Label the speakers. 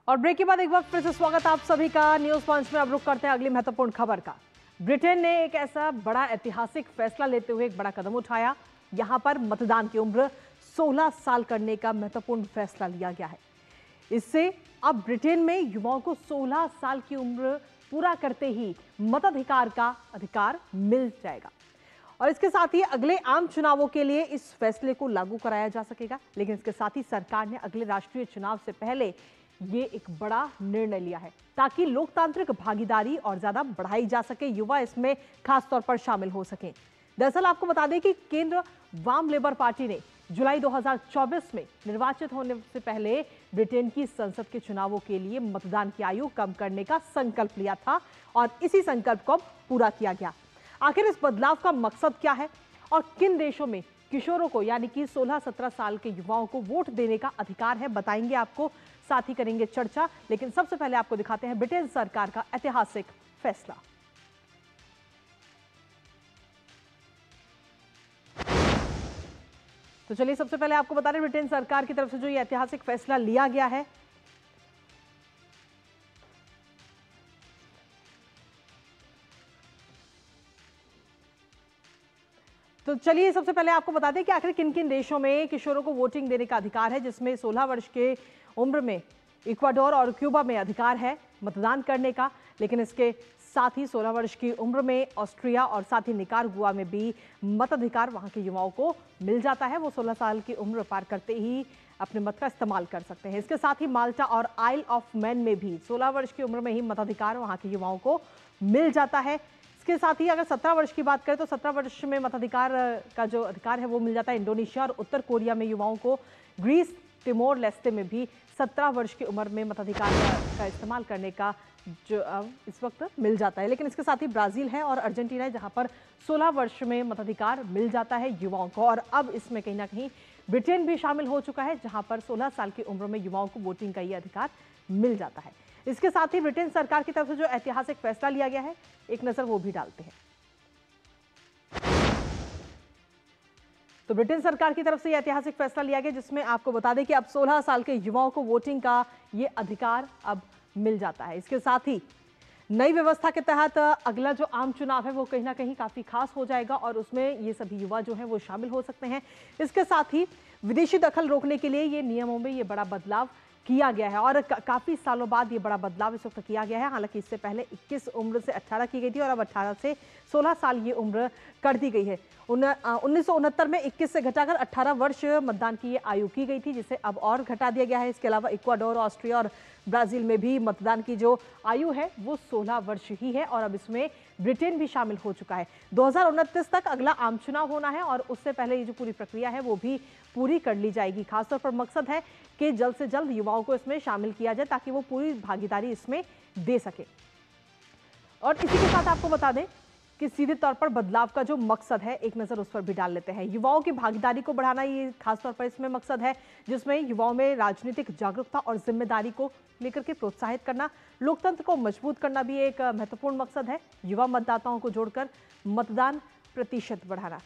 Speaker 1: और ब्रेक के बाद एक बार फिर से स्वागत आप सभी का न्यूज पंच में। अब रुक करते हैं अगली महत्वपूर्ण खबर का। ब्रिटेन ने एक ऐसा बड़ा ऐतिहासिक फैसला लेते हुए एक बड़ा कदम उठाया। यहां पर मतदान की उम्र 16 साल करने का महत्वपूर्ण फैसला लिया गया है। इससे अब ब्रिटेन में युवाओं को 16 साल की उम्र पूरा करते ही मताधिकार का अधिकार मिल जाएगा और इसके साथ ही अगले आम चुनावों के लिए इस फैसले को लागू कराया जा सकेगा। लेकिन इसके साथ ही सरकार ने अगले राष्ट्रीय चुनाव से पहले ये एक बड़ा निर्णय लिया है ताकि लोकतांत्रिक भागीदारी और ज्यादा बढ़ाई जा सके, युवा इसमें खास तौर पर शामिल हो सकें। दरअसल आपको बता दें कि केंद्र वाम लेबर पार्टी ने जुलाई 2024 में निर्वाचित होने से पहले ब्रिटेन की संसद के चुनावों के लिए मतदान की आयु कम करने का संकल्प लिया था और इसी संकल्प को पूरा किया गया। आखिर इस बदलाव का मकसद क्या है और किन देशों में किशोरों को यानी कि 16-17 साल के युवाओं को वोट देने का अधिकार है, बताएंगे आपको, साथ ही करेंगे चर्चा। लेकिन सबसे पहले आपको दिखाते हैं ब्रिटेन सरकार का ऐतिहासिक फैसला। तो चलिए सबसे पहले आपको बता रहे ब्रिटेन सरकार की तरफ से जो ये ऐतिहासिक फैसला लिया गया है। तो चलिए सबसे पहले आपको बता दें कि आखिर किन किन देशों में किशोरों को वोटिंग देने का अधिकार है, जिसमें 16 वर्ष के उम्र में इक्वाडोर और क्यूबा में अधिकार है मतदान करने का। लेकिन इसके साथ ही 16 वर्ष की उम्र में ऑस्ट्रिया और साथ ही निकारागुआ में भी मताधिकार वहां के युवाओं को मिल जाता है। वो 16 साल की उम्र पार करते ही अपने मत का इस्तेमाल कर सकते हैं। इसके साथ ही माल्टा और आइल ऑफ मैन में भी 16 वर्ष की उम्र में ही मताधिकार वहां के युवाओं को मिल जाता है। इसके साथ ही अगर 17 वर्ष की बात करें तो 17 वर्ष में मताधिकार का जो अधिकार है वो मिल जाता है इंडोनेशिया और उत्तर कोरिया में युवाओं को। ग्रीस, तिमोर लेस्टे में भी 17 वर्ष की उम्र में मताधिकार का इस्तेमाल करने का जो इस वक्त मिल जाता है। लेकिन इसके साथ ही ब्राजील है और अर्जेंटीना है जहां पर 16 वर्ष में मताधिकार मिल जाता है युवाओं को। और अब इसमें कहीं ना कहीं ब्रिटेन भी शामिल हो चुका है जहां पर 16 साल की उम्र में युवाओं को वोटिंग का ये अधिकार मिल जाता है। इसके साथ ही ब्रिटेन सरकार की तरफ से जो ऐतिहासिक फैसला लिया गया है, एक नजर वो भी डालते हैं। तो ब्रिटेन सरकार की तरफ से यह ऐतिहासिक फैसला लिया गया जिसमें आपको बता दें कि अब 16 साल के युवाओं को वोटिंग का ये अधिकार अब मिल जाता है। इसके साथ ही नई व्यवस्था के तहत अगला जो आम चुनाव है वो कहीं ना कहीं काफी खास हो जाएगा और उसमें ये सभी युवा जो हैं वो शामिल हो सकते हैं। इसके साथ ही विदेशी दखल रोकने के लिए ये नियमों में ये बड़ा बदलाव किया गया है और काफी सालों बाद ये बड़ा बदलाव इस वक्त किया गया है। हालांकि इससे पहले 21 उम्र से 18 की गई थी और अब 18 से 16 साल ये उम्र कर दी गई है। 1969 में 21 से घटाकर 18 वर्ष मतदान की ये आयु की गई थी, जिसे अब और घटा दिया गया है। इसके अलावा इक्वाडोर, ऑस्ट्रिया और ब्राजील में भी मतदान की जो आयु है वो 16 वर्ष ही है और अब इसमें ब्रिटेन भी शामिल हो चुका है। 2029 तक अगला आम चुनाव होना है और उससे पहले ये जो पूरी प्रक्रिया है वो भी पूरी कर ली जाएगी। खासतौर पर मकसद है कि जल्द से जल्द युवाओं को इसमें शामिल किया जाए ताकि वो पूरी भागीदारी इसमें दे सके। और इसी के साथ आपको बता दें कि सीधे तौर पर बदलाव का जो मकसद है, एक नजर उस पर भी डाल लेते हैं। युवाओं की भागीदारी को बढ़ाना ये खासतौर पर इसमें मकसद है, जिसमें युवाओं में राजनीतिक जागरूकता और जिम्मेदारी को लेकर के प्रोत्साहित करना, लोकतंत्र को मजबूत करना भी एक महत्वपूर्ण मकसद है। युवा मतदाताओं को जोड़कर मतदान प्रतिशत बढ़ाना।